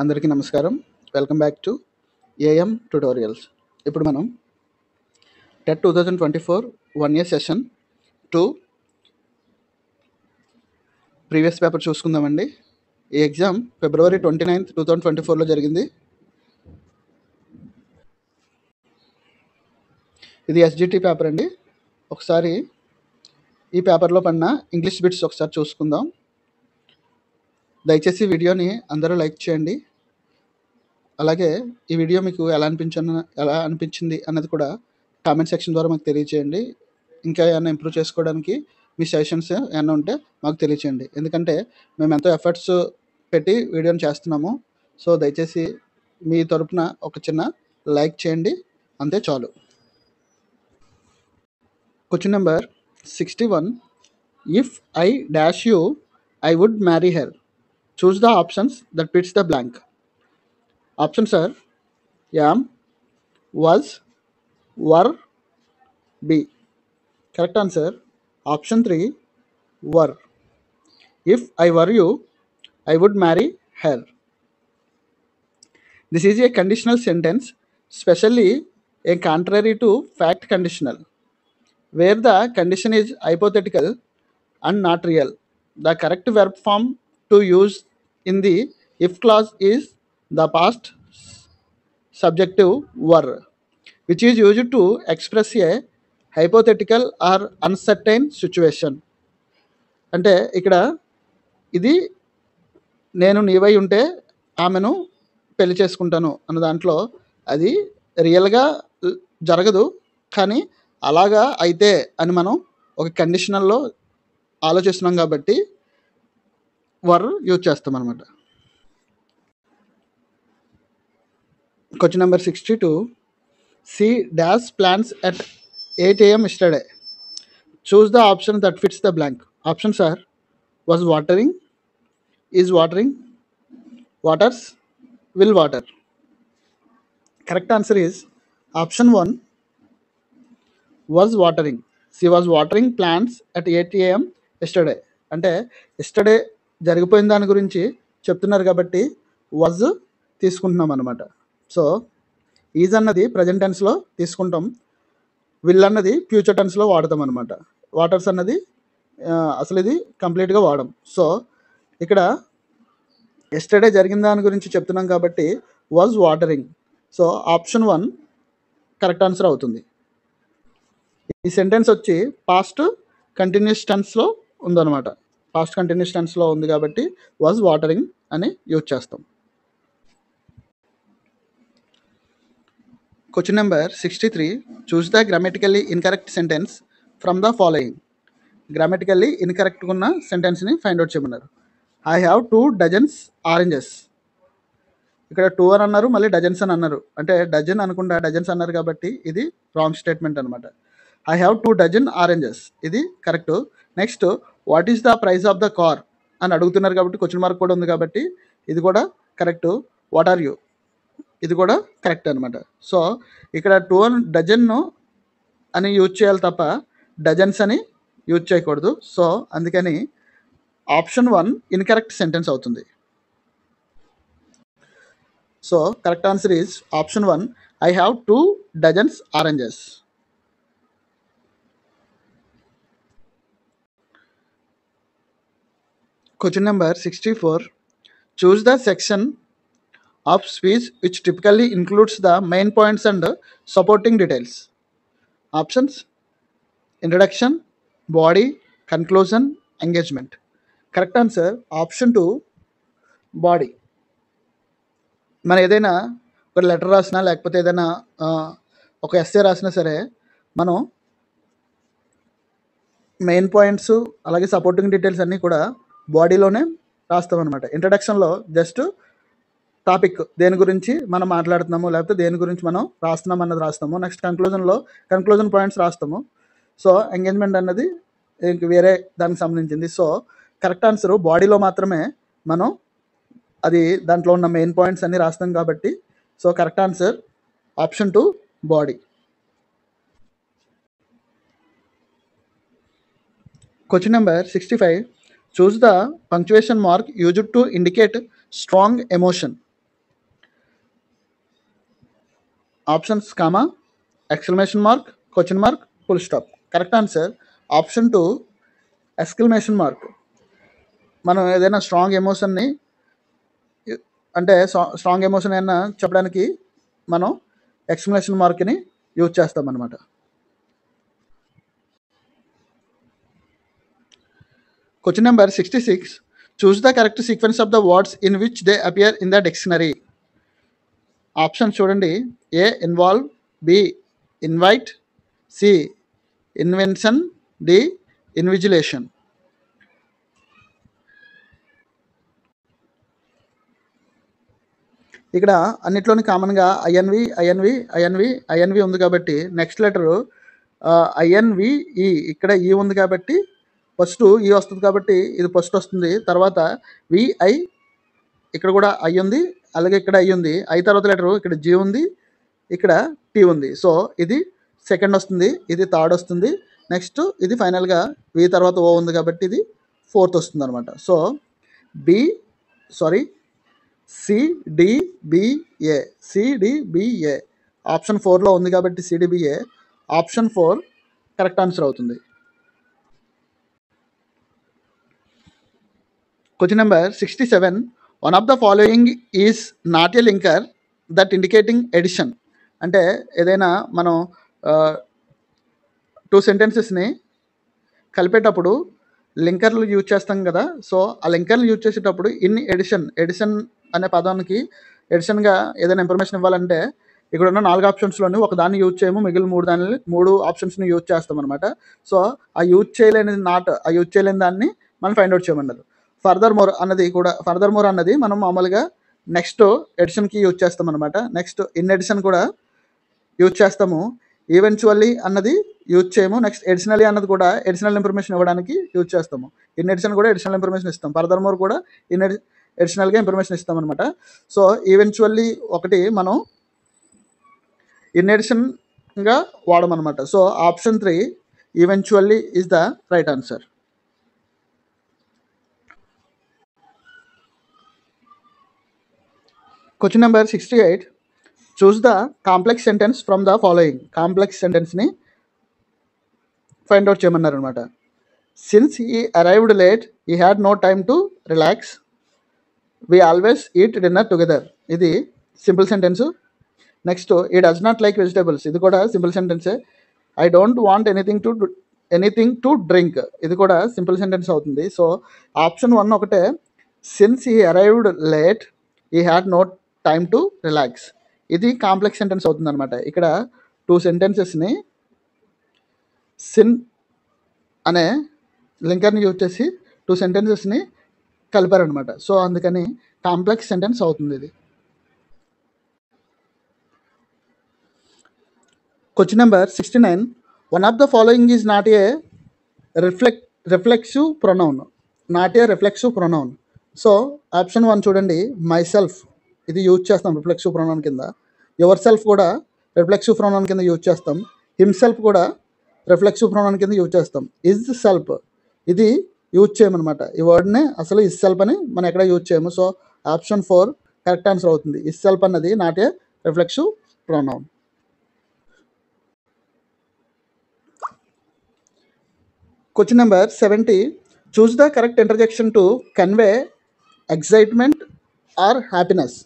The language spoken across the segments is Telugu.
అందరికీ నమస్కారం. Welcome back to AM tutorials. ఇప్పుడు మనం TET 2024 1 year session 2 previous paper చూసుకుందామండి. ఈ ఎగ్జామ్ February 29, 2024లో జరిగింది. ఇది ఎస్జిటి పేపర్ అండి. ఒకసారి ఈ పేపర్లో పడిన ఇంగ్లీష్ బిట్స్ ఒకసారి చూసుకుందాం. దయచేసి వీడియోని అందరూ లైక్ చేయండి. అలాగే ఈ వీడియో మీకు ఎలా అనిపించింది అన్నది కూడా కామెంట్ సెక్షన్ ద్వారా మాకు తెలియచేయండి. ఇంకా ఏమైనా ఇంప్రూవ్ చేసుకోవడానికి మీ సజెషన్స్ ఏమైనా ఉంటే మాకు తెలియచేయండి. ఎందుకంటే మేము ఎంతో ఎఫర్ట్స్ పెట్టి వీడియోని చేస్తున్నాము. సో దయచేసి మీ తరపున ఒక చిన్న లైక్ చేయండి, అంతే చాలు. Question number 61. If I dash you, I would marry her. Choose the options that fits the blank. Options are am, was, were, be. Correct answer option 3, were. If I were you, I would marry her. This is a conditional sentence, especially a contrary to fact conditional, where the condition is hypothetical and not real. The correct verb form to use in the if clause is the past subjective were, which is used to express a hypothetical or uncertain situation. అంటే ఇక్కడ ఇది నేను నీవై ఉంటే ఆమెను పెళ్లి చేసుకుంటాను అన్న దాంట్లో అది రియల్గా జరగదు, కానీ అలాగా అయితే అని మనం ఒక కండిషనల్లో ఆలోచిస్తున్నాం కాబట్టి వర్ యూజ్ చేస్తాం అనమాట. Question number 62. She dash plans at 8 AM yesterday. Choose the option that fits the blank. Options are was watering, is watering, waters, will water. Correct answer is option 1, was watering. She was watering plants at 8 AM yesterday. అంటే ఎస్టర్డే జరిగిపోయిన దాని గురించి చెప్తున్నారు కాబట్టి was తీసుకుంటున్నాం అనమాట. సో ఈజ్ అన్నది ప్రజెంట్ టెన్స్లో తీసుకుంటాం, విల్ అన్నది ఫ్యూచర్ టెన్స్లో వాడతాం అనమాట. వాటర్స్ అన్నది అసలు ఇది కంప్లీట్గా వాడడం. సో ఇక్కడ ఎస్టర్డే జరిగిన దాని గురించి చెప్తున్నాం కాబట్టి was watering. So option 1 correct answer అవుతుంది. ఈ సెంటెన్స్ వచ్చి పాస్ట్ కంటిన్యూస్ టెన్స్లో ఉందన్నమాట. పాస్ట్ కంటిన్యూస్ టెన్స్లో ఉంది కాబట్టి వాజ్ వాటరింగ్ అని యూజ్ చేస్తాం. Question number 63. Choose the grammatically incorrect sentence from the following. Grammatically ఇన్కరెక్ట్గా ఉన్న సెంటెన్స్ని ఫైండ్ అవుట్ చేయమన్నారు. I have 2 dozens oranges. ఇక్కడ 2 అని అన్నారు, మళ్ళీ డజన్స్ అని అన్నారు. అంటే డజన్ అనుకుంటా డజన్స్ అన్నారు కాబట్టి ఇది రాంగ్ స్టేట్మెంట్ అనమాట. ఐ హ్యావ్ 2 డజన్ ఆరెంజెస్ ఇది correct. Next what is the price of the car అని అడుగుతున్నారు కాబట్టి క్వశ్చన్ మార్క్ కూడా ఉంది కాబట్టి ఇది కూడా కరెక్ట్. వాట్ ఆర్ యూ ఇది కూడా కరెక్ట్ అనమాట. సో ఇక్కడ 2 డజన్ అని యూజ్ చేయాలి తప్ప డజన్స్ అని యూజ్ చేయకూడదు. సో అందుకని ఆప్షన్ 1 ఇన్కరెక్ట్ సెంటెన్స్ అవుతుంది. So correct answer is option 1, I have 2 dozens oranges. Question number 64. Choose the section of speech which typically includes the main points and supporting details. Options: introduction, body, conclusion, engagement. Correct answer option 2, body. మనం ఏదైనా ఒక లెటర్ రాసినా లేకపోతే ఏదైనా ఒక ఎస్సే రాసినా సరే మనం మెయిన్ పాయింట్స్ అలాగే సపోర్టింగ్ డీటెయిల్స్ అన్నీ కూడా బాడీలోనే రాస్తాం అనమాట. ఇంట్రడక్షన్లో జస్ట్ టాపిక్ దేని గురించి మనం మాట్లాడుతున్నాము లేకపోతే దేని గురించి మనం రాస్తున్నాం అన్నది రాస్తాము. నెక్స్ట్ కన్క్లూజన్ పాయింట్స్ రాస్తాము. సో ఎంగేజ్మెంట్ అన్నది వేరే దానికి సంబంధించింది. సో కరెక్ట్ ఆన్సర్ బాడీలో మాత్రమే మనం అది దాంట్లో ఉన్న మెయిన్ పాయింట్స్ అన్నీ రాస్తాం కాబట్టి so correct answer option 2, body. Question number 65. Choose the punctuation mark used to indicate strong emotion. Options comma, exclamation mark, question mark, full stop. Correct answer option 2 exclamation mark. మనం ఏదైనా స్ట్రాంగ్ ఎమోషన్ని అంటే స్ట్రాంగ్ ఎమోషన్ అయినా చెప్పడానికి మనం ఎక్స్క్లమేషన్ మార్క్ని యూజ్ చేస్తాం అనమాట. Question number 66. Choose the correct sequence of the words in which they appear in the dictionary. Option చూడండి. A involve, B invite, C invention, D invigilation. ఇక్కడ అన్నిట్లోని కామన్గా ఐఎన్వి ఉంది కాబట్టి నెక్స్ట్ లెటరు ఐఎన్విఈ, ఇక్కడ ఈ ఉంది కాబట్టి ఫస్ట్ ఈ వస్తుంది కాబట్టి ఇది ఫస్ట్ వస్తుంది. తర్వాత విఐ, ఇక్కడ కూడా ఐ ఉంది, అలాగే ఇక్కడ ఐ ఉంది. ఐ తర్వాత లెటరు ఇక్కడ జీ ఉంది, ఇక్కడ టీ ఉంది. సో ఇది సెకండ్ వస్తుంది, ఇది థర్డ్ వస్తుంది. నెక్స్ట్ ఇది ఫైనల్గా వి తర్వాత ఓ ఉంది కాబట్టి ఇది ఫోర్త్ వస్తుంది అనమాట. సో సిడిబిఏ ఆప్షన్ 4లో ఉంది కాబట్టి సిడిబిఏ ఆప్షన్ 4 కరెక్ట్ ఆన్సర్ అవుతుంది. Question number 67. One of the following is not a linker that indicating addition. అంటే ఏదైనా మనం 2 సెంటెన్సెస్ని కలిపేటప్పుడు లింకర్లు యూజ్ చేస్తాం కదా. సో ఆ లింకర్లు యూజ్ చేసేటప్పుడు ఎడిషన్ అనే పదానికి ఎడిషన్గా ఏదైనా ఇన్ఫర్మేషన్ ఇవ్వాలంటే ఇక్కడ ఉన్న 4 ఆప్షన్స్లోని ఒక దాన్ని యూజ్ చేయము, మిగిలిన 3 ఆప్షన్స్ని యూజ్ చేస్తాం అనమాట. సో ఆ యూజ్ చేయలేని దాన్ని మనం ఫైండ్ అవుట్ చేయమన్నారు. ఫర్దర్ మోర్ అన్నది మనం మామూలుగా నెక్స్ట్ ఎడిషన్కి యూజ్ చేస్తాం అనమాట. నెక్స్ట్ ఇన్ ఎడిషన్ కూడా యూజ్ చేస్తాము. ఈవెన్చువల్లీ అన్నది యూజ్ చేయము. నెక్స్ట్ ఎడిషనల్లీ అన్నది కూడా ఎడిషనల్ ఇన్ఫర్మేషన్ ఇవ్వడానికి యూజ్ చేస్తాము. ఇన్ ఎడిషన్ కూడా ఎడిషనల్ ఇన్ఫర్మేషన్ ఇస్తాం. ఫర్దర్ మోర్ కూడా ఎడిషనల్గా ఇన్ఫర్మేషన్ ఇస్తాం అనమాట. సో ఈవెన్చువల్లీ ఒకటి మనం ఇన్ ఎడిషన్గా వాడమన్నమాట. So option 3 eventually is the right answer. Question number 68. Choose the complex sentence from the following. Complex సెంటెన్స్ని ఫైండ్ అవుట్ చేయమన్నారు అనమాట. Since he arrived late he had no time to relax, we always eat dinner together. ఇది simple sentence. Next he does not like vegetables, ఇది కూడా సింపుల్ సెంటెన్సే. I don't want anything to drink, ఇది కూడా సింపుల్ సెంటెన్స్ అవుతుంది. సో ఆప్షన్ 1 ఒకటే. Since he arrived late he had no time to relax, ఇది కాంప్లెక్స్ సెంటెన్స్ అవుతుంది అనమాట. ఇక్కడ 2 సెంటెన్సెస్ని సిన్ అనే లింకర్ని యూజ్ చేసి 2 సెంటెన్సెస్ని కలిపారనమాట. సో అందుకని కాంప్లెక్స్ సెంటెన్స్ అవుతుంది ఇది. Question number 69. One of the following is not a reflexive pronoun. Not a reflexive pronoun. So option 1 చూడండి. మై సెల్ఫ్, ఇది యూజ్ చేస్తాం రిఫ్లెక్సివ్ ప్రొనౌన్ కింద. యువర్ సెల్ఫ్ కూడా రిఫ్లెక్సివ్ ప్రొనౌన్ కింద యూజ్ చేస్తాం. హిమ్సెల్ఫ్ కూడా రిఫ్లెక్సివ్ ప్రొనౌన్ కింద యూజ్ చేస్తాం. ఇజ్ సెల్ఫ్ ఇది యూజ్ చేయమన్నమాట. ఈ వర్డ్నే అసలు ఇజ్ సెల్ఫ్ అని మనం ఎక్కడ యూజ్ చేయము. సో ఆప్షన్ 4 కరెక్ట్ ఆన్సర్ అవుతుంది. ఇజ్ సెల్ఫ్ అన్నది not a reflexive pronoun. Question number 70. Choose the correct interjection to convey excitement or happiness.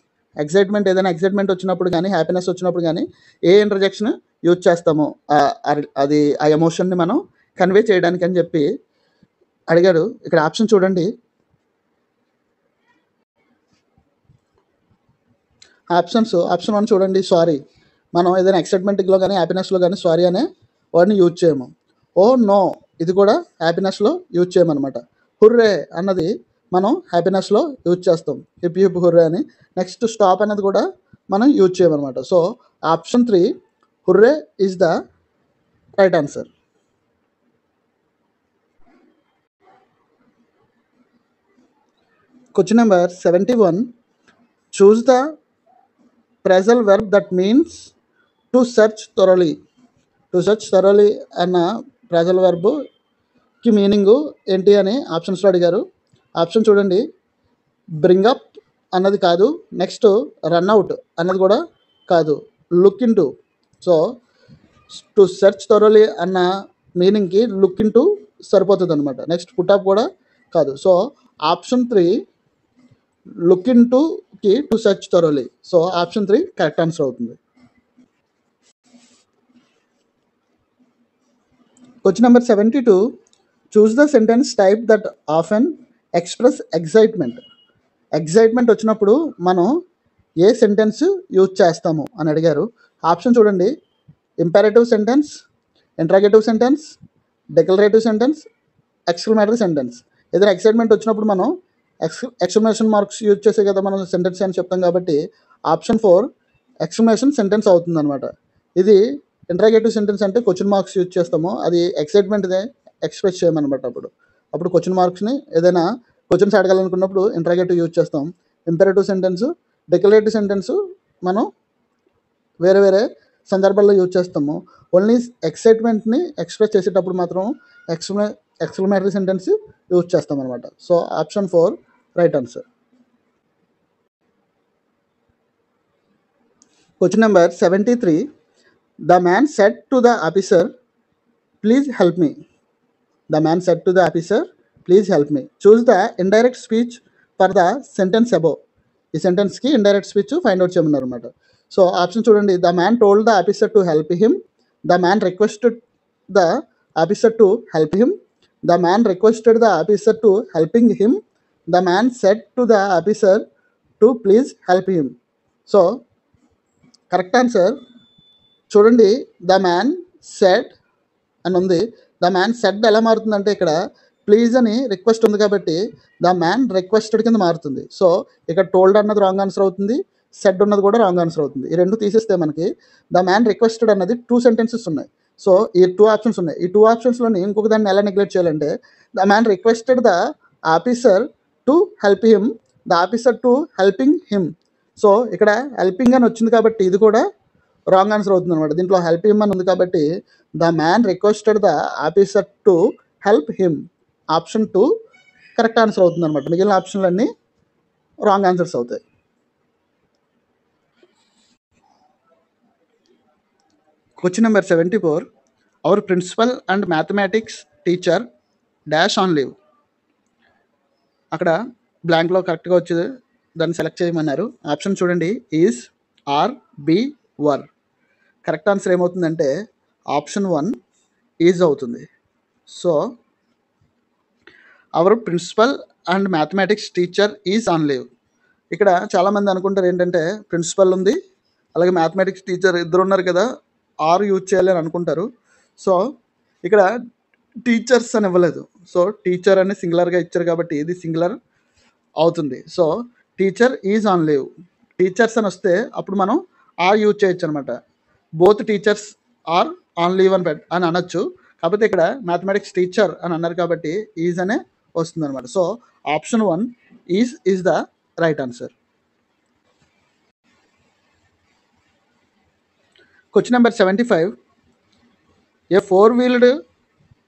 ఏదైనా ఎక్సైట్మెంట్ వచ్చినప్పుడు కానీ హ్యాపీనెస్ వచ్చినప్పుడు కానీ ఏ ఇంటర్జెక్షన్ యూజ్ చేస్తామో అది ఆ ఎమోషన్ని మనం కన్వే చేయడానికి అని చెప్పి అడిగాడు. ఇక్కడ ఆప్షన్ చూడండి. ఆప్షన్ 1 చూడండి. సారీ, మనం ఏదైనా ఎక్సైట్మెంట్లో కానీ హ్యాపీనెస్లో కానీ సారీ అనే వర్డ్ని యూజ్ చేయము. ఓ నో, ఇది కూడా హ్యాపీనెస్లో యూజ్ చేయమన్నమాట. హుర్రే అన్నది మనం హ్యాపీనెస్లో యూజ్ చేస్తాం, హిప్ హిప్ హుర్రే అని. నెక్స్ట్ స్టాప్ అనేది కూడా మనం యూజ్ చేయమన్నమాట. So option 3 hurray is the right answer. Question number 71. Choose the phrasal verb that means to search thoroughly. అన్న ప్రెజల్ వెర్బ్కి మీనింగ్ ఏంటి అని ఆప్షన్స్లో అడిగారు. ఆప్షన్ చూడండి. బ్రింగ్ అప్ అన్నది కాదు. నెక్స్ట్ రన్అవుట్ అన్నది కూడా కాదు. Look in to. So to search thoroughly అన్న మీనింగ్కి లుక్ ఇన్ టు సరిపోతుంది అనమాట. నెక్స్ట్ పుటప్ కూడా కాదు. సో ఆప్షన్ 3 లుక్ ఇన్ టుకి to search thoroughly. So option 3 correct answer అవుతుంది. Question number 72. Choose the sentence type that often express excitement. Excitement వచ్చినప్పుడు మనం ఏ సెంటెన్స్ యూజ్ చేస్తాము అని అడిగారు. ఆప్షన్ చూడండి. Imperative sentence, interrogative sentence, declarative sentence, exclamatory sentence. ఏదైనా ఎక్సైట్మెంట్ వచ్చినప్పుడు మనం ఎక్స్క్లమేషన్ మార్క్స్ యూజ్ చేసే కదా మనం సెంటెన్స్ అని చెప్తాం. కాబట్టి ఆప్షన్ 4 ఎక్స్క్లమేషన్ సెంటెన్స్ అవుతుంది అనమాట. ఇది ఇంట్రాగేటివ్ సెంటెన్స్ అంటే క్వశ్చన్ మార్క్స్ యూజ్ చేస్తాము. అది ఎక్సైట్మెంట్ని ఎక్స్ప్రెస్ చేయమన్నమాట. అప్పుడు క్వశ్చన్ మార్క్స్ని ఏదైనా క్వశ్చన్స్ అడగాలనుకున్నప్పుడు ఇంట్రాగేటివ్ యూజ్ చేస్తాం. ఇంపరేటివ్ సెంటెన్స్, డిక్లరేటివ్ సెంటెన్స్ మనం వేరే వేరే సందర్భాల్లో యూజ్ చేస్తాము. ఓన్లీ ఎక్సైట్మెంట్ని ఎక్స్ప్రెస్ చేసేటప్పుడు మాత్రం ఎక్స్క్లమేటరీ సెంటెన్స్ యూజ్ చేస్తాం అనమాట. So option 4 right answer. Question number 73. The man said to the officer, please help me. The man said to the officer, please help me. Choose the indirect speech for the sentence above. ఈ సెంటెన్స్కి ఇండైరెక్ట్ స్పీచ్ ఫైండ్ అవుట్ చేయమన్నారు అనమాట. సో ఆప్షన్ చూడండి. The man told the officer to help him. The man requested the officer to help him. The man requested the officer to helping him. The man said to the officer to please help him. So correct answer చూడండి. ద మ్యాన్ సెడ్ అని ఉంది. ద మ్యాన్ సెడ్ ఎలా మారుతుందంటే ఇక్కడ ప్లీజ్ అని రిక్వెస్ట్ ఉంది కాబట్టి ద మ్యాన్ రిక్వెస్టెడ్ కింద మారుతుంది. సో ఇక్కడ టోల్డ్ అన్నది రాంగ్ ఆన్సర్ అవుతుంది, సెడ్ ఉన్నది కూడా రాంగ్ ఆన్సర్ అవుతుంది. ఈ రెండు తీసేస్తే మనకి ద మ్యాన్ రిక్వెస్టెడ్ అన్నది 2 సెంటెన్సెస్ ఉన్నాయి. సో ఈ 2 ఆప్షన్స్ ఉన్నాయి. ఈ 2 ఆప్షన్స్లోని ఇంకొక దాన్ని ఎలా నెగ్లెక్ట్ చేయాలంటే the man requested the officer to help him, the officer to helping him. So ఇక్కడ హెల్పింగ్ అని వచ్చింది కాబట్టి ఇది కూడా రాంగ్ ఆన్సర్ అవుతుంది అనమాట. దీంట్లో హెల్ప్ హిమ్ అని ఉంది కాబట్టి the man requested the officer to help him. Option 2 correct answer అవుతుంది అనమాట. మిగిలిన ఆప్షన్లన్నీ రాంగ్ ఆన్సర్స్ అవుతాయి. Question number 74. Our principal and mathematics teacher dash on leave. అక్కడ బ్లాంక్లో కరెక్ట్గా వచ్చేది దాన్ని సెలెక్ట్ చేయమన్నారు. ఆప్షన్ చూడండి. Is, are, be, were. Correct answer ఏమవుతుందంటే ఆప్షన్ 1 ఈజ్ అవుతుంది. So our principal and mathematics teacher is on leave. ఇక్కడ చాలామంది అనుకుంటారు ఏంటంటే ప్రిన్సిపల్ ఉంది అలాగే మ్యాథమెటిక్స్ టీచర్ ఇద్దరు ఉన్నారు కదా, ఆర్ యూజ్ చేయాలి అని అనుకుంటారు. సో ఇక్కడ టీచర్స్ అని ఇవ్వలేదు. సో టీచర్ అని సింగులర్గా ఇచ్చారు కాబట్టి ఇది సింగులర్ అవుతుంది. So teacher is on leave. Teachers అని వస్తే అప్పుడు మనం ఆర్ యూజ్ చేయొచ్చు అనమాట. Both teachers are on leave అని అనొచ్చు. కాకపోతే ఇక్కడ మ్యాథమెటిక్స్ టీచర్ అని అన్నారు కాబట్టి ఈజ్ అనే వస్తుంది అనమాట. So option 1 is the right answer. Question number 75. A 4-wheeled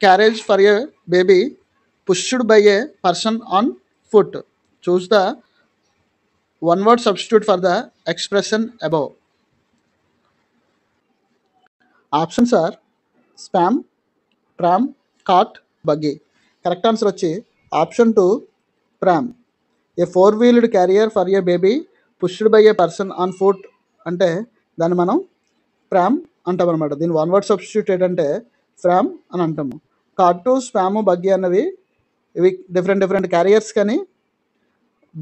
carriage for a baby pushed by a person on foot. Choose the one word substitute for the expression above. Options are spam, pram, cart, buggy. Correct answer వచ్చి option 2 pram. A 4-wheeled carrier for a baby pushed by a person on foot అంటే దాన్ని మనం ప్రామ్ అంటాం అనమాట. దీని వన్ వర్డ్ సబ్స్టిట్యూట్ ఏంటంటే ఫ్రామ్ అని అంటాము. కార్టు, స్పాము, బగ్గీ అన్నవి ఇవి డిఫరెంట్ క్యారియర్స్, కానీ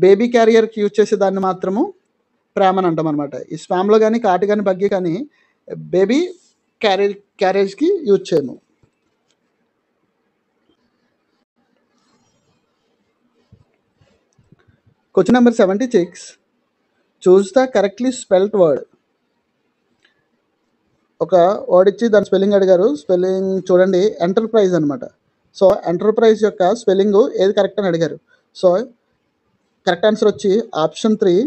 బేబీ క్యారియర్కి యూజ్ చేసే దాన్ని మాత్రము ప్రామ్ అని అంటాం అనమాట. ఈ స్పామ్లో కానీ కాటు కానీ బగ్గీ కానీ బేబీ క్యారేజ్కి యూజ్ చేయము. Question number 76. Choose the correctly spelled word. ఒక వర్డ్ ఇచ్చి దాని స్పెల్లింగ్ అడిగారు. స్పెల్లింగ్ చూడండి. ఎంటర్ప్రైజ్ అనమాట. సో ఎంటర్ప్రైజ్ యొక్క స్పెల్లింగ్ ఏది కరెక్ట్ అని అడిగారు. సో కరెక్ట్ ఆన్సర్ వచ్చి ఆప్షన్ 3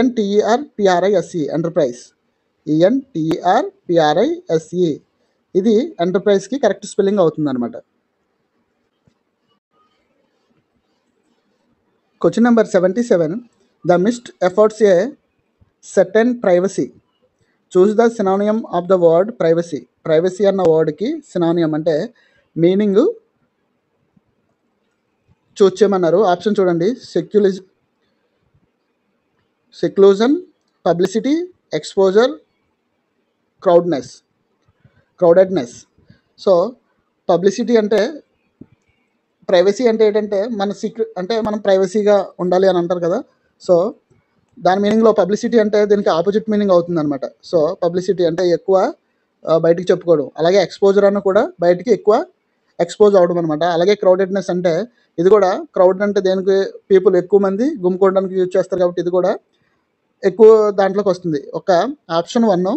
ENTERPRISE ఎంటర్ప్రైజ్. ENTERPRISE ఇది ఎంటర్ప్రైజ్కి కరెక్ట్ స్పెల్లింగ్ అవుతుంది అనమాట. Question number 77. The mist affords a certain privacy. Choose the synonym of the word privacy. Privacy అన్న వర్డ్కి సినానియం అంటే మీనింగ్ చూస్ చేయమన్నారు. ఆప్షన్ చూడండి. Seclusion, publicity, exposure, crowdedness. So publicity అంటే, ప్రైవసీ అంటే ఏంటంటే మన సీక్రెట్ అంటే మనం ప్రైవసీగా ఉండాలి అని అంటారు కదా. సో దాని మీనింగ్లో పబ్లిసిటీ అంటే దీనికి ఆపోజిట్ మీనింగ్ అవుతుంది అనమాట. సో పబ్లిసిటీ అంటే ఎక్కువ బయటికి చెప్పుకోవడం. అలాగే ఎక్స్పోజర్ అన్న కూడా బయటికి ఎక్కువ ఎక్స్పోజ్ అవడం అనమాట. అలాగే క్రౌడెడ్నెస్ అంటే ఇది కూడా, క్రౌడ్ అంటే దేనికి, పీపుల్ ఎక్కువ మంది గుమ్ముకోవడానికి యూజ్ చేస్తారు కాబట్టి ఇది కూడా ఎక్కువ దాంట్లోకి వస్తుంది. ఒక ఆప్షన్ 1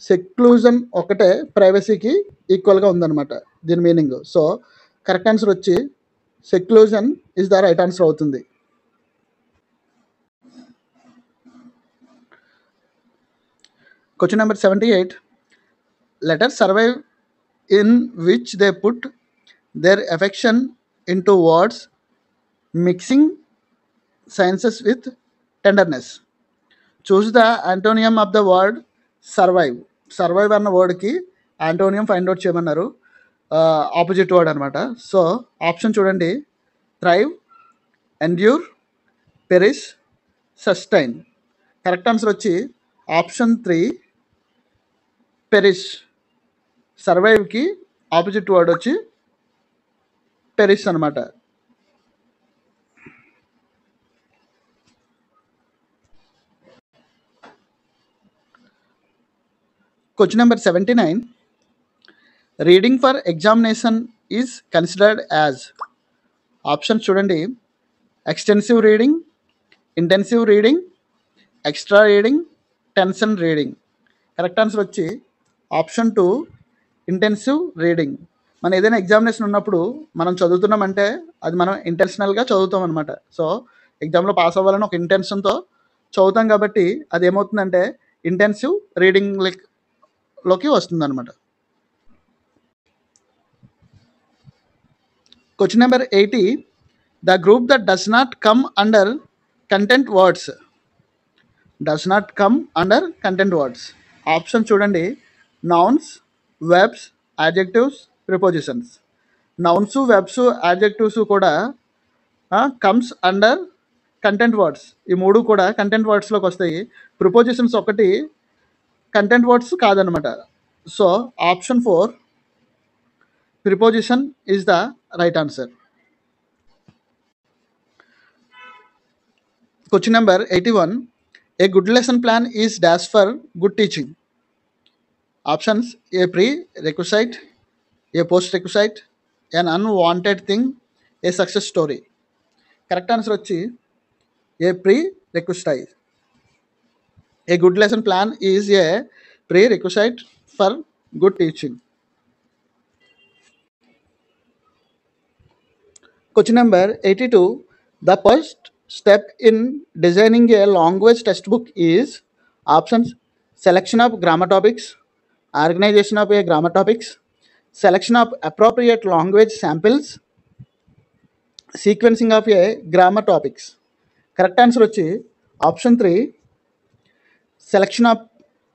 సెక్లూజన్ ఒకటే ప్రైవసీకి ఈక్వల్గా ఉందన్నమాట దీని మీనింగ్. సో కరెక్ట్ ఆన్సర్ వచ్చి seclusion is the right answer అవుతుంది. Question number 78. Let us survive in which they put their affection into words, mixing sciences with tenderness. Choose the antonym of the word survive. Survive అన్న వర్డ్కి యాంటోనియం ఫైండ్ అవుట్ చేయమన్నారు. ఆపోజిట్ వర్డ్ అనమాట. సో ఆప్షన్ చూడండి. Thrive, endure, perish, sustain. Correct answer వచ్చి ఆప్షన్ 3 పెరిష్. సర్వైవ్కి ఆపోజిట్ వర్డ్ వచ్చి పెరిష్ అనమాట. Question number 79. Reading for examination is considered as. Options చూడండి. Extensive reading, intensive reading, extra reading, tension reading. Correct answer వచ్చి ఆప్షన్ 2 ఇంటెన్సివ్ రీడింగ్. మన ఏదైనా ఎగ్జామినేషన్ ఉన్నప్పుడు మనం చదువుతున్నామంటే అది మనం ఇంటెన్షనల్గా చదువుతాం అనమాట. సో ఎగ్జామ్లో పాస్ అవ్వాలని ఒక ఇంటెన్షన్తో చదువుతాం కాబట్టి అది ఏమవుతుందంటే ఇంటెన్సివ్ రీడింగ్ లోకి వస్తుంది అనమాట. Question number 80. The group that does not come under content words. Does not come under content words. Option చూడండి. Nouns, verbs, adjectives, prepositions. Nouns, verbs, adjectives కూడా కమ్స్ అండర్ కంటెంట్ వర్డ్స్. ఈ మూడు కూడా కంటెంట్ వర్డ్స్లోకి వస్తాయి. ప్రిపోజిషన్స్ ఒకటి కంటెంట్ వర్డ్స్ కాదనమాట. So option 4 preposition is the right answer. Question number 81. A good lesson plan is dash for good teaching. Options: a prerequisite, a post-requisite, an unwanted thing, a success story. Correct answer వచ్చి a prerequisite. A good lesson plan is a prerequisite for good teaching. Question number 82. The first step in designing a language textbook is. Options: selection of grammar topics, organization of a grammar topics, selection of appropriate language samples, sequencing of a grammar topics. Correct answer వచ్చి option 3 selection of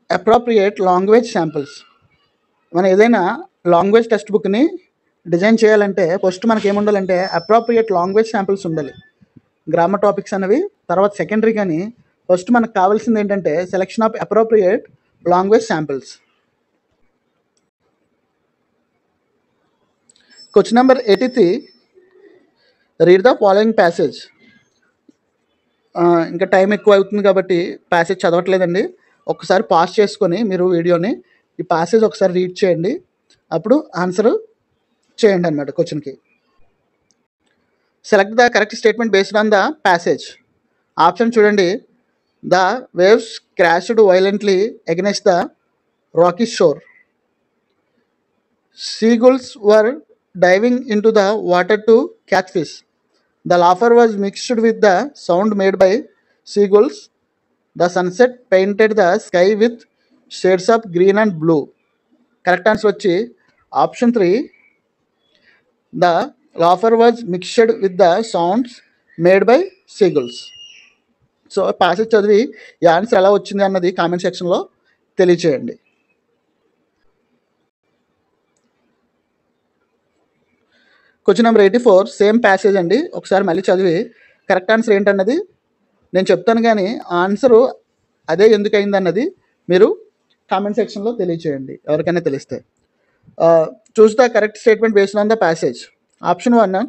appropriate language samples. మనం ఏదైనా లాంగ్వేజ్ టెక్స్ట్ బుక్ని డిజైన్ చేయాలంటే ఫస్ట్ మనకి ఏముండాలంటే అప్రోప్రియేట్ లాంగ్వేజ్ శాంపిల్స్ ఉండాలి. గ్రామర్ టాపిక్స్ అనేవి తర్వాత సెకండరీ, కానీ ఫస్ట్ మనకు కావాల్సింది ఏంటంటే selection of appropriate language samples. Question number 83. Read the following passage. ఇంకా టైం ఎక్కువ అవుతుంది కాబట్టి ప్యాసేజ్ చదవట్లేదండి. ఒకసారి పాస్ చేసుకొని మీరు వీడియోని ఈ ప్యాసేజ్ ఒకసారి రీడ్ చేయండి, అప్పుడు ఆన్సర్ చేయండి అనమాట క్వశ్చన్కి. Select the correct statement based on the passage. Option చూడండి. The waves crashed violently against the rocky shore. Seagulls were diving into the water to catch fish. The laughter was mixed with the sound made by seagulls. The sunset painted the sky with shades of green and blue. Correct answer వచ్చి option 3 the laughter was mixed with the sounds made by seagulls. So passage చదివి ఈ ఆన్సర్ ఎలా వచ్చింది అన్నది కామెంట్ సెక్షన్లో తెలియచేయండి. క్వశ్చన్ నెంబర్ 84 సేమ్ ప్యాసేజ్ అండి. ఒకసారి మళ్ళీ చదివి కరెక్ట్ ఆన్సర్ ఏంటన్నది నేను చెప్తాను, కానీ ఆ ఆన్సరు అదే ఎందుకు అయింది అన్నది మీరు కామెంట్ సెక్షన్లో తెలియచేయండి ఎవరికైనా తెలిస్తే. Choose the correct statement based on the passage. Option 1,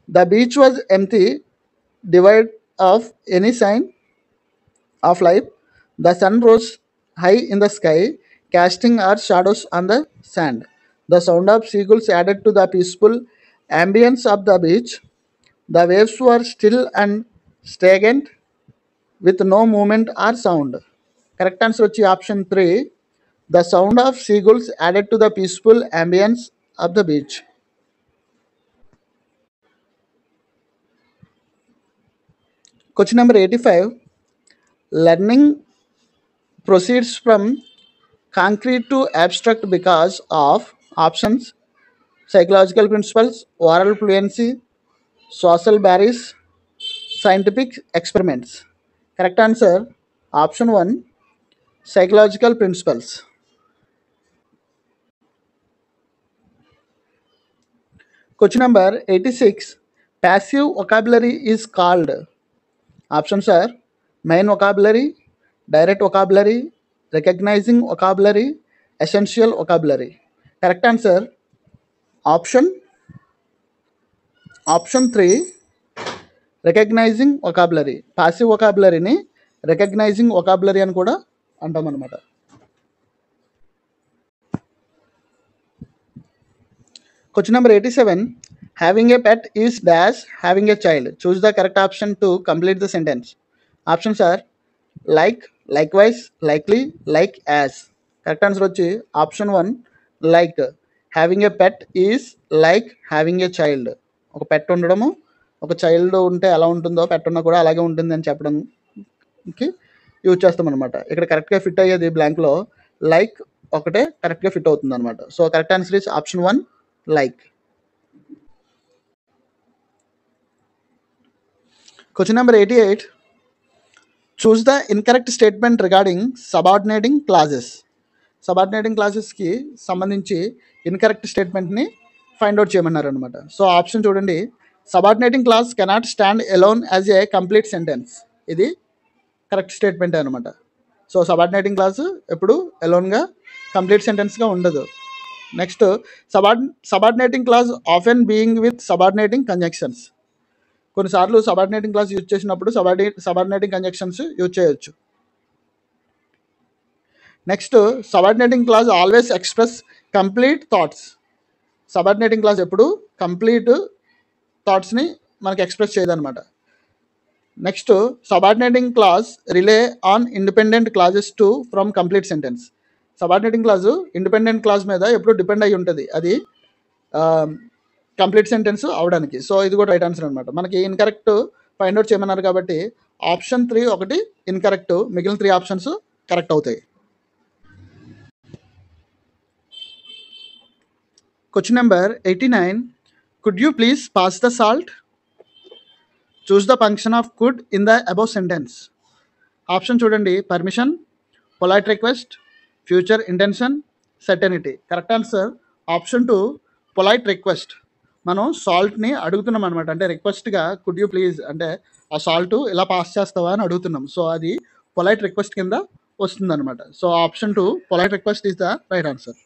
the beach was empty devoid of any sign of life. The sun rose high in the sky, casting our shadows on the sand. The sound of seagulls added to the peaceful ambience of the beach. The waves were still and stagnant with no movement or sound. Correct answer వచ్చి option 3. The sound of seagulls added to the peaceful ambience of the beach. Question number 85. Learning proceeds from concrete to abstract because of options: psychological principles, oral fluency, social barriers, scientific experiments. Correct answer option 1, psychological principles. Question number 86. Passive vocabulary is called. Options are main vocabulary, direct vocabulary, recognizing vocabulary, essential vocabulary. Correct answer option 3, recognising vocabulary. Passive వొకాబులరీని రికగ్నైజింగ్ వొకాబులరీ అని కూడా అంటాం అనమాట. Question number 87. Having a pet is dash having a child. Choose the correct option to complete the sentence. Options are like, likewise, likely, like as. Correct answer వచ్చి option 1, like. Having a pet is like having a child. ఒక పెట్ ఉండడము, ఒక చైల్డ్ ఉంటే ఎలా ఉంటుందో పెట్ ఉన్నా కూడా అలాగే ఉంటుంది అని చెప్పడానికి యూజ్ చేస్తాం అనమాట. ఇక్కడ కరెక్ట్గా ఫిట్ అయ్యేది బ్లాంక్లో లైక్ ఒకటే కరెక్ట్గా ఫిట్ అవుతుంది అనమాట. So correct answer is option 1, like. Question number 88. Choose the incorrect statement regarding subordinating clauses. Subordinating క్లాజెస్కి సంబంధించి ఇన్కరెక్ట్ స్టేట్మెంట్ని ఫైండ్ అవుట్ చేయమన్నారు అనమాట. సో ఆప్షన్ చూడండి. Subordinating clause cannot stand alone as a complete sentence. ఇది కరెక్ట్ స్టేట్మెంట్ అనమాట. సో సబార్డినేటింగ్ క్లాజ్ ఎప్పుడు ఎలోన్గా కంప్లీట్ సెంటెన్స్గా ఉండదు. నెక్స్ట్ సబార్డినేటింగ్ క్లాజ్ ఆఫెన్ బీయింగ్ విత్ సబార్డినేటింగ్ కంజంక్షన్స్. కొన్నిసార్లు సబార్డినేటింగ్ క్లాజ్ యూజ్ చేసినప్పుడు సబార్డినేటింగ్ కంజంక్షన్స్ యూజ్ చేయొచ్చు. Next subordinating clause always express complete thoughts. Subordinating clause ఎప్పుడు కంప్లీట్ థాట్స్ని మనకి ఎక్స్ప్రెస్ చేయదన్నమాట. Next subordinating clause rely on independent clauses to from complete sentence. Subordinating clause independent clause మీద ఎప్పుడు డిపెండ్ అయి ఉంటుంది అది కంప్లీట్ సెంటెన్స్ అవడానికి. సో ఇది కూడా రైట్ ఆన్సర్ అనమాట. మనకి ఇన్కరెక్ట్ ఫైండ్ అవుట్ చేయమన్నారు కాబట్టి ఆప్షన్ 3 ఒకటి ఇన్కరెక్ట్, మిగిలిన 3 ఆప్షన్స్ కరెక్ట్ అవుతాయి. Question number 89. Could you please pass the salt? Choose the function of could in the above sentence. Option చూడండి. Permission, polite request, future intention, certainty. Correct answer option 2, polite request. మనం సాల్ట్ని అడుగుతున్నాం అనమాట. అంటే రిక్వెస్ట్గా కుడ్ యూ ప్లీజ్ అంటే ఆ సాల్ట్ ఇలా పాస్ చేస్తావా అని అడుగుతున్నాం. సో అది పొలైట్ రిక్వెస్ట్ కింద వస్తుంది అనమాట. So option 2, polite request is the right answer.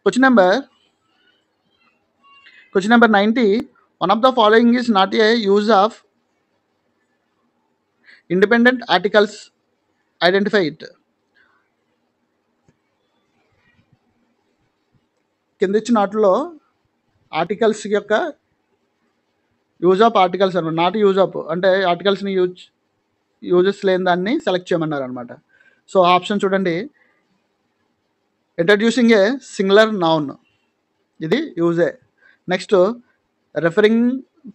Question number 90. One of the following is not a use of independent articles. Identify it. కింద ఇచ్చిన వాటిలో ఆర్టికల్స్ యొక్క యూజ్ ఆఫ్ ఆర్టికల్స్ అనమాట. నాట్ యూజ్ ఆఫ్ అంటే ఆర్టికల్స్ని యూజెస్ లేని దాన్ని సెలెక్ట్ చేయమన్నారు అనమాట. సో ఆప్షన్ చూడండి. ఇంట్రడ్యూసింగ్ ఏ సింగులర్ నౌన్, ఇది యూజే. Next referring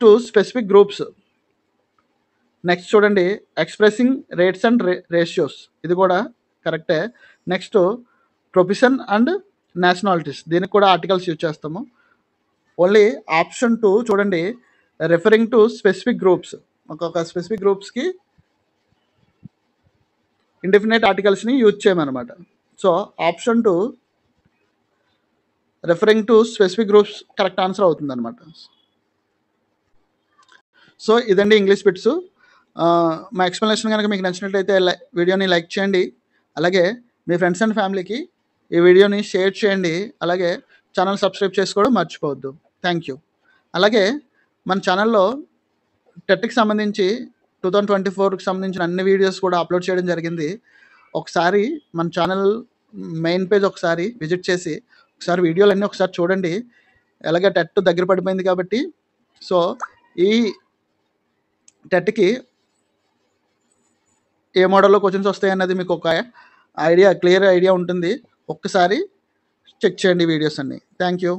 to specific groups. Next చూడండి ఎక్స్ప్రెసింగ్ రేట్స్ అండ్ రేషియోస్, ఇది కూడా కరెక్టే. నెక్స్ట్ ప్రొఫెషన్ అండ్ నేషనాలిటీస్, దీనికి కూడా ఆర్టికల్స్ యూజ్ చేస్తాము. ఓన్లీ ఆప్షన్ 2 చూడండి రెఫరింగ్ టు స్పెసిఫిక్ గ్రూప్స్. ఒక్కొక్క స్పెసిఫిక్ గ్రూప్స్కి ఇండెఫినెట్ ఆర్టికల్స్ని యూజ్ చేయమన్నమాట. So option 2 referring to specific groups correct answer అవుతుంది అనమాట. సో ఇదండి ఇంగ్లీష్ బిట్స్. మా ఎక్స్ప్లెనేషన్ కనుక మీకు నచ్చినట్లయితే వీడియోని లైక్ చేయండి, అలాగే మీ ఫ్రెండ్స్ అండ్ ఫ్యామిలీకి ఈ వీడియోని షేర్ చేయండి, అలాగే ఛానల్ సబ్స్క్రైబ్ చేసుకోవడం మర్చిపోవద్దు. Thank you. అలాగే మన ఛానల్లో టెట్కి సంబంధించి 2024కి సంబంధించిన అన్ని వీడియోస్ కూడా అప్లోడ్ చేయడం జరిగింది. ఒకసారి మన ఛానల్ మెయిన్ పేజ్ ఒకసారి విజిట్ చేసి ఒకసారి వీడియోలన్నీ ఒకసారి చూడండి. అలాగే టెట్ దగ్గర పడిపోయింది కాబట్టి సో ఈ టెట్కి ఏ మోడల్లో క్వశ్చన్స్ వస్తాయి అన్నది మీకు ఒక క్లియర్ ఐడియా ఉంటుంది. ఒక్కసారి చెక్ చేయండి వీడియోస్ అన్ని. Thank you.